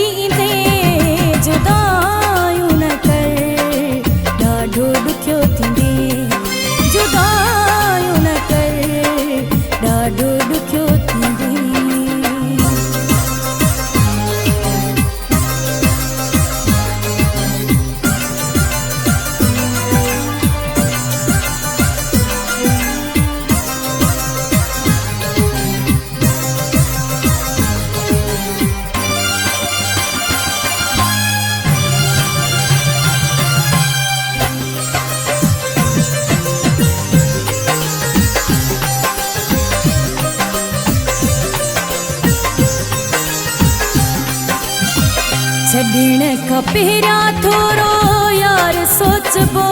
ईंदे जुदायूं न कर ॾाढो ॾुखियो थींदे जुदायूं न कर ॾाढो ॾुखियो थींदे छॾण खां पहिरियां थोरो यार सोचबो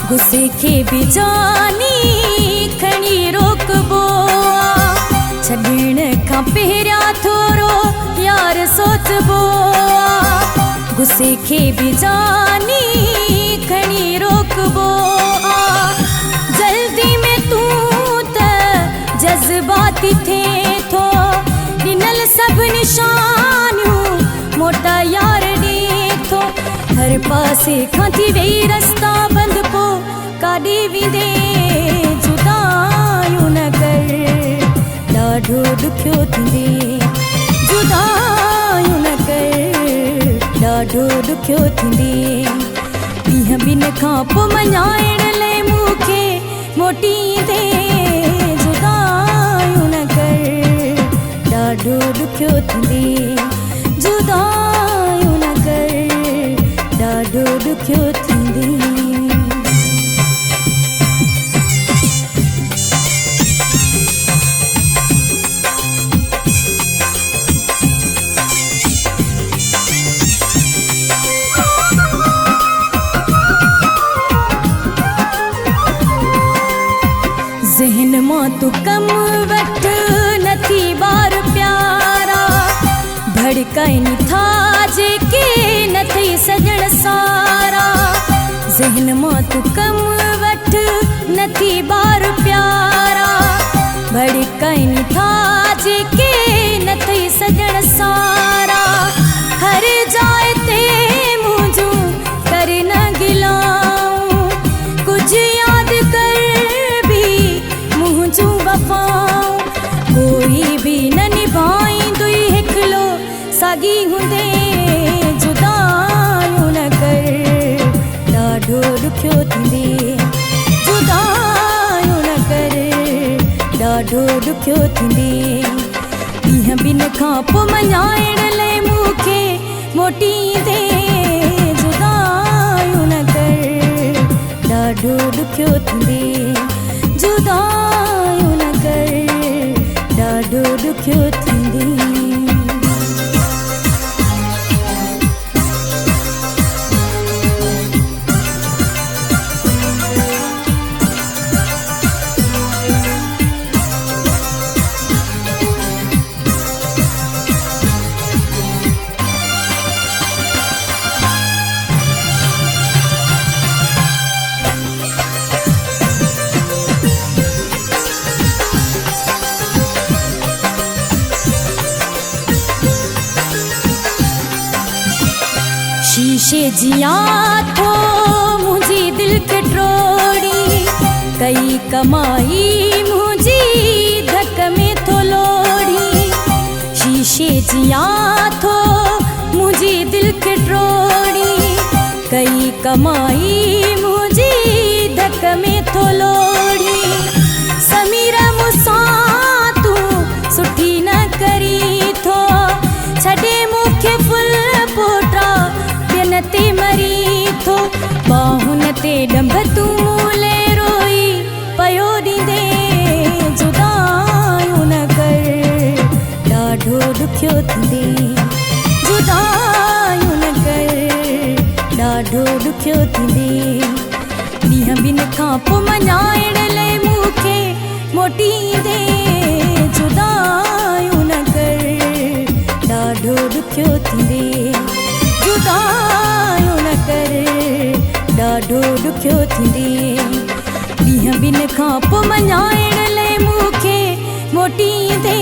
गुस्से खे बि जानी खणी रोकबो छॾण खां पहिरियां थोरो यार सोचबो गुस्से खे बि जानी खणी रोकबो जल्दी में तूं त जज़्बाती थिए थो ॾिनल सभु निशानियूं मोटा यार ॾेथो हर पासे खां थी वेई रस्ता बंदि पो काॾे वेंदे जुदायूं न कर ॾाढो ॾुखियो थींदे जुदायूं न कर ॾाढो ॾुखियो थींदे ॾींहं ॿिन खां पोइ मञाइण लाइ मूंखे मोटी ईंदे जुदायूं न कर ॾाढो ॾुखियो थींदे जुदायूं न कर ॾाढो ॾुखियो थींदे ज़हन मां तूं कम वठ नथी ॿार प्यारा भड़काइनि था जेके न थई सजण सारा ज़हन मां तूं कम वठ नथी ॿार प्यारा भड़काइनि था जेके न थई सजण सारा हर जाइ ते मुंहिंजूं कर न गिलाऊं कुझु यादि कर बि मुंहिंजूं वफ़ाऊं कोई बि न निभाईंदुई हिकिलो साॻी हूंदे जुदायूं न कर ॾाढो ॾुखियो थींदे जुदायूं न कर ॾाढो ॾुखियो थींदे ॾींहं ॿिन खां पोइ मञाइण लाइ मूंखे मोटी ईंदे जुदायूं न कर ॾाढो ॾुखियो थींदे जुदायूं न कर ॾाढो ॾुखियो थींदे शीशे जिया थो मुंहिंजी दिल खे टोड़ी कई कमाई मुंहिंजी धक में थो लोड़ी शीशे जिया थो मुंहिंजी दिल खे टोड़ी कई कमाई मुंहिंजी धक में थो लोड़ी समीरा मूंसां तूं सुठी न करी थो छॾे मूंखे फुल पोटा ते मरी थो बाहुन ते ॾंभ तूं मूले रोई पयो ॾींदे जुदायूं न कर ॾाढो ॾुखियो थींदे जुदायूं न कर ॾाढो ॾुखियो थींदे ॾींहं ॿिन खां पोइ मञाइण लाइ मूंखे मोटी ईंदे जुदायूं न कर ॾाढो ॾुखियो थींदे जुदायूं न कर ॾाढो ॾुखियो थींदे ॾींहं ॿिन खां पोइ मञाइण लाइ मूंखे मोटी ईंदे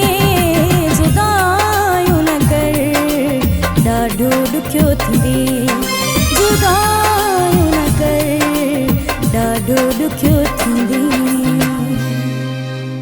जुदायूं न कर ॾुखियो थींदे जुदायूं न कर ॾाढो ॾुखियो